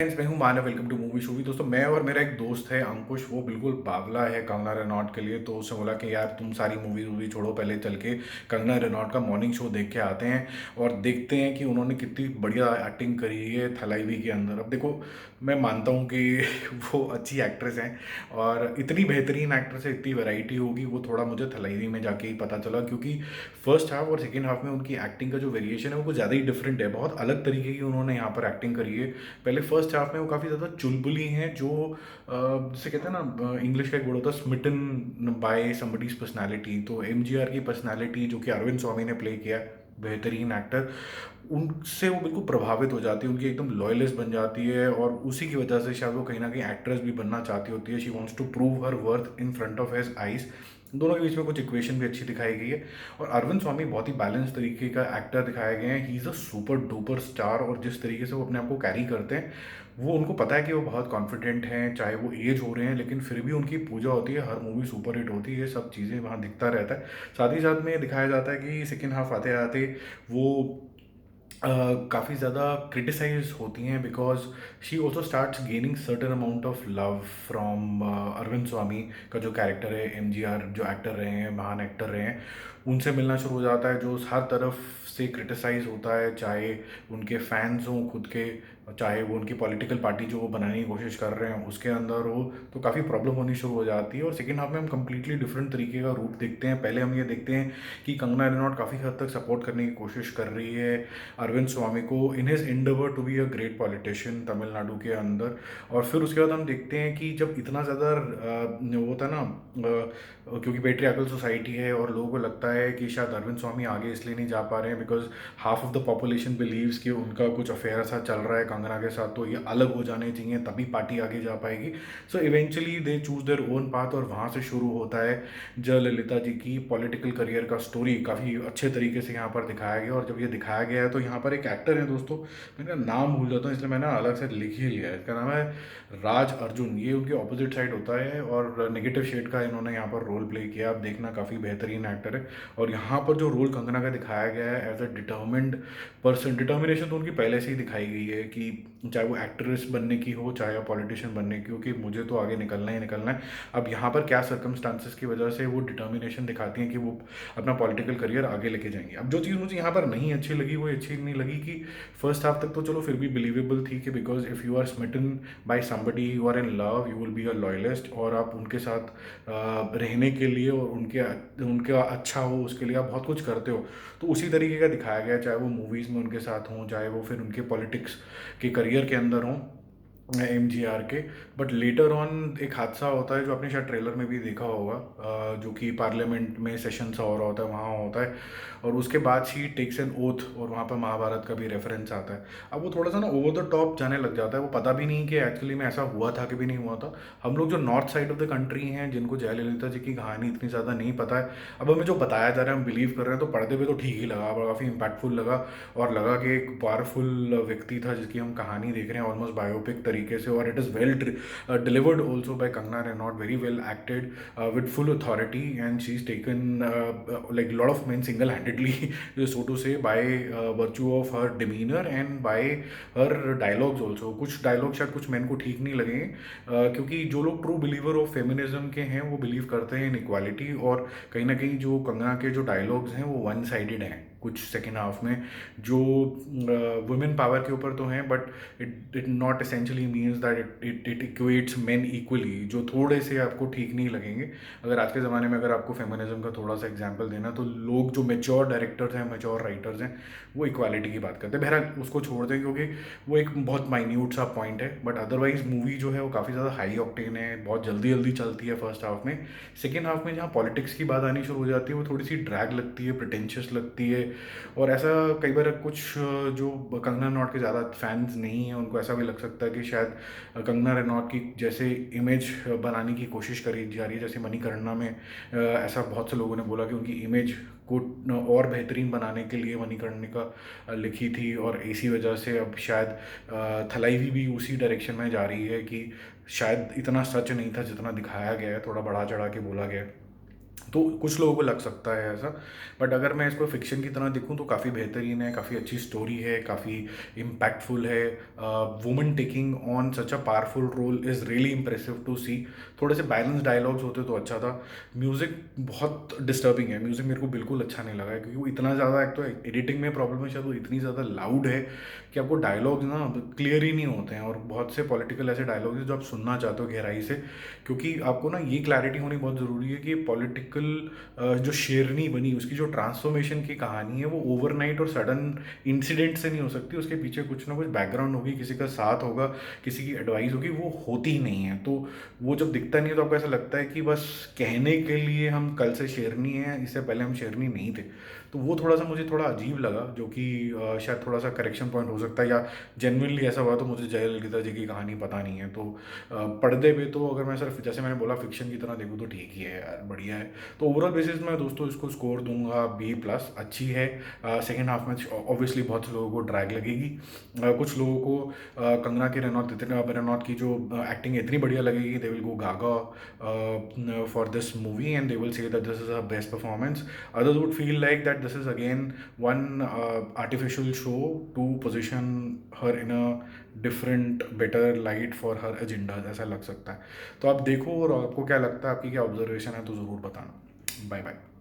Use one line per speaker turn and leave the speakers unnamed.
Friends, मैं हूं Manav. Welcome to movie शूवी। दोस्तों, मैं और मेरा एक दोस्त है अंकुश, वो बिल्कुल पागला है कंगना रनौत के लिए। तो उसने बोला कि यार तुम सारी मूवी वूवी छोड़ो, पहले चल के कंगना रनौत का मॉर्निंग शो देख के आते हैं और देखते हैं कि उन्होंने कितनी बढ़िया एक्टिंग करी है थलाइवी के अंदर। अब देखो, मैं मानता हूँ कि वो अच्छी एक्ट्रेस हैं और इतनी बेहतरीन एक्ट्रेस है, इतनी वैरायटी होगी, वो थोड़ा मुझे थलाइवी में जाके ही पता चला। क्योंकि फर्स्ट हाफ और सेकेंड हाफ में उनकी एक्टिंग का जो वेरिएशन है वो कुछ ज़्यादा ही डिफरेंट है। बहुत अलग तरीके की उन्होंने यहाँ पर एक्टिंग करी है। पहले फर्स्ट हाफ में वो काफ़ी ज़्यादा चुलबुली हैं, जो जिसे कहते हैं ना, इंग्लिश का एक वर्ड होता है स्मिटन बाय समबडीज पर्सनालिटी। तो एमजीआर की पर्सनालिटी जो कि अरविंद स्वामी ने प्ले किया, बेहतरीन एक्टर, उनसे वो बिल्कुल प्रभावित हो जाती है, उनकी एकदम लॉयलिस्ट बन जाती है और उसी की वजह से शायद वो कहीं ना कहीं एक्ट्रेस भी बनना चाहती होती है। She wants to prove her worth in front of his eyes. दोनों के बीच में कुछ इक्वेशन भी अच्छी दिखाई गई है। और अरविंद स्वामी बहुत ही बैलेंस तरीके का एक्टर दिखाए गए हैं। He is a super duper star और जिस तरीके से वो अपने आप को कैरी करते हैं, वो उनको पता है कि वो बहुत कॉन्फिडेंट हैं, चाहे वो एज हो रहे हैं, लेकिन फिर भी उनकी पूजा होती है, हर मूवी सुपर हिट होती है। ये सब चीज़ें वहाँ दिखता रहता है। साथ ही साथ में ये दिखाया जाता है कि सेकेंड हाफ आते आते वो काफ़ी ज़्यादा क्रिटिसाइज होती हैं, because she also starts gaining certain amount of love from Arvind Swamy का जो कैरेक्टर है। एमजीआर जो एक्टर रहे हैं, महान एक्टर रहे हैं, उनसे मिलना शुरू हो जाता है, जो हर तरफ से क्रिटिसाइज होता है, चाहे उनके फैंस हों खुद के, चाहे वो उनकी पॉलिटिकल पार्टी जो वो बनाने की कोशिश कर रहे हैं उसके अंदर हो। तो काफ़ी प्रॉब्लम होनी शुरू हो जाती है। और सेकेंड हाफ में हम कंप्लीटली डिफरेंट तरीके का रूप देखते हैं। पहले हम ये देखते हैं कि कंगना रनौत काफ़ी हद तक सपोर्ट करने की कोशिश कर रही है अरविंद स्वामी को in his endeavour to be a great politician Tamil Nadu के अंदर। और फिर उसके बाद हम देखते हैं कि जब इतना ज़्यादा वो था ना, क्योंकि पेट्रियार्कल सोसाइटी है और लोगों को लगता है कि शायद अरविंद स्वामी आगे इसलिए नहीं जा पा रहे हैं because half of the population believes कि उनका कुछ अफेयर ऐसा चल रहा है कंगना के साथ, तो ये अलग हो जाने चाहिए तभी पार्टी आगे जा पाएगी। So eventually they choose their own path और वहाँ से शुरू होता है जयललिता जी की पॉलिटिकल करियर का स्टोरी। काफ़ी अच्छे तरीके से यहाँ पर दिखाया गया। और जब ये दिखाया गया है तो यहाँ पर एक एक्टर है दोस्तों, मैंने नाम भूल जाता हूँ इसलिए मैंने अलग से लिख ही लिया है। इसका नाम है राज अर्जुन। ये उनके ऑपोजिट साइड होता है और नेगेटिव शेड का इन्होंने यहाँ पर रोल प्ले किया। आप देखना, काफ़ी बेहतरीन एक्टर है। और यहाँ पर जो रोल कंगना का दिखाया गया है as a determined person, determination तो उनकी पहले से ही दिखाई गई है कि चाहे वो एक्ट्रेस बनने की हो, चाहे पॉलिटिशियन बनने की हो, कि मुझे तो आगे निकलना ही निकलना है। अब यहाँ पर क्या सर्कमस्टांसेस की वजह से वो डिटर्मिनेशन दिखाती हैं कि वो अपना पॉलिटिकल करियर आगे लेके जाएंगे। अब जो चीज़ मुझे यहाँ पर नहीं अच्छी लगी, वो अच्छी नहीं लगी कि फर्स्ट हाफ तक तो चलो फिर भी बिलीवेबल थी कि because if you are smitten by somebody, you are in love, you will be a loyalist, और आप उनके साथ रहने के लिए और उनके उनका अच्छा हो उसके लिए आप बहुत कुछ करते हो। तो उसी तरीके का दिखाया गया, चाहे वो मूवीज़ में उनके साथ हों, चाहे वो फिर उनके पॉलिटिक्स के करियर के अंदर हों, एमजीआर के। बट लेटर ऑन एक हादसा होता है जो आपने शायद ट्रेलर में भी देखा होगा, जो कि पार्लियामेंट में सेशन सा हो रहा होता है, वहाँ होता है। और उसके बाद शी टेक्स एन ओथ और वहाँ पर महाभारत का भी रेफरेंस आता है। अब वो थोड़ा सा ना ओवर द टॉप जाने लग जाता है, वो पता भी नहीं कि एक्चुअली में ऐसा हुआ था कि भी नहीं हुआ था। हम लोग जो north side of the country हैं, जिनको जयललिता जी की कहानी इतनी ज़्यादा नहीं पता है, अब हमें जो बताया जा रहा है हम बिलीव कर रहे हैं, तो पढ़ते हुए तो ठीक ही लगा, काफ़ी इम्पैक्टफुल लगा। और लगा कि एक पावरफुल व्यक्ति था जिसकी हम कहानी देख रहे हैं ऑलमोस्ट बायोपिक तरीके से। और it is well delivered also by Kangana Ranaut, very well acted with full authority, and she is taken like lot of men single handedly so to say, by virtue of her demeanor and by her dialogues also। कुछ dialogue शायद कुछ man को ठीक नहीं लगेंगे, क्योंकि जो लोग ट्रू बिलीवर ऑफ फेमिनिज्म के हैं वो बिलीव करते हैं इन इक्वालिटी। और कहीं ना कहीं जो कंगना के जो डायलॉग्स हैं वो वन साइडेड हैं कुछ सेकेंड हाफ में, जो वुमेन पावर के ऊपर तो हैं, but it not essentially means that it equates main equally, जो थोड़े से आपको ठीक नहीं लगेंगे। अगर आज के ज़माने में अगर आपको फेमिनिज्म का थोड़ा सा एग्जांपल देना, तो लोग जो मेच्योर डायरेक्टर्स हैं, मेच्योर राइटर्स हैं, वो इक्वालिटी की बात करते हैं। बहरहाल उसको छोड़ दें क्योंकि वो एक बहुत माइन्यूट सा पॉइंट है। बट अदरवाइज मूवी जो है वो काफ़ी ज़्यादा हाई ऑक्टेन है, बहुत जल्दी जल्दी चलती है फर्स्ट हाफ में। सेकेंड हाफ में जहाँ पॉलिटिक्स की बात आनी शुरू हो जाती है वो थोड़ी सी ड्रैग लगती है, प्रिटेंशियस लगती है। और ऐसा कई बार कुछ जो कंगना रनौत के ज़्यादा फैंस नहीं हैं उनको ऐसा भी लग सकता है कि शायद कंगना रनौत की जैसे इमेज बनाने की कोशिश करी जा रही है, जैसे मणिकर्णिका में ऐसा बहुत से लोगों ने बोला कि उनकी इमेज को और बेहतरीन बनाने के लिए मणिकर्णिका लिखी थी, और इसी वजह से अब शायद थलाइवी भी उसी डायरेक्शन में जा रही है कि शायद इतना सच नहीं था जितना दिखाया गया है, थोड़ा बढ़ा चढ़ा के बोला गया है। तो कुछ लोगों को लग सकता है ऐसा, बट अगर मैं इसको फिक्शन की तरह देखूँ तो काफ़ी बेहतरीन है, काफ़ी अच्छी स्टोरी है, काफ़ी इम्पैक्टफुल है। Woman taking on such a powerful role is really impressive to see. थोड़े से बैलेंस डायलॉग्स होते तो अच्छा था। म्यूज़िक बहुत डिस्टर्बिंग है, म्यूज़िक मेरे को बिल्कुल अच्छा नहीं लगा है, क्योंकि वो इतना ज़्यादा, एक तो एडिटिंग में प्रॉब्लम है शायद, वो इतनी ज़्यादा लाउड है कि आपको डायलॉग्स ना क्लियर ही नहीं होते हैं, और बहुत से पॉलिटिकल ऐसे डायलॉग्स हैं जो आप सुनना चाहते हो गहराई से, क्योंकि आपको ना ये क्लैरिटी होनी बहुत ज़रूरी है कि पॉलिटिकल जो शेरनी बनी, उसकी जो ट्रांसफॉर्मेशन की कहानी है, वो ओवरनाइट और सडन इंसिडेंट से नहीं हो सकती। उसके पीछे कुछ ना कुछ बैकग्राउंड होगी, किसी का साथ होगा, किसी की एडवाइस होगी, वो होती ही नहीं है। तो वो जब दिखता नहीं है तो आपको ऐसा लगता है कि बस कहने के लिए हम कल से शेरनी हैं, इससे पहले हम शेरनी नहीं थे। तो वो थोड़ा सा मुझे थोड़ा अजीब लगा, जो कि शायद थोड़ा सा करेक्शन पॉइंट हो सकता है, या जेनुइनली ऐसा हुआ तो मुझे जयललिता जी की कहानी पता नहीं है। तो पर्दे पे तो अगर मैं सिर्फ जैसे मैंने बोला फिक्शन की तरह देखूँ तो ठीक ही है यार, बढ़िया है। तो ओवरऑल बेसिस मैं दोस्तों इसको स्कोर दूंगा B+, अच्छी है। सेकेंड हाफ में ऑब्वियसली बहुत से लोगों को ड्रैग लगेगी, कुछ लोगों को कंगना की रनौत की जो एक्टिंग इतनी बढ़िया लगेगी, they will go gaga for this movie and they will say that this is a best performance. Others would feel like that this is again one artificial show to position her in a different better light for her agenda, ऐसा लग सकता है। तो आप देखो, और आपको क्या लगता है, आपकी क्या ऑब्जर्वेशन है, तो ज़रूर बताना। Bye bye.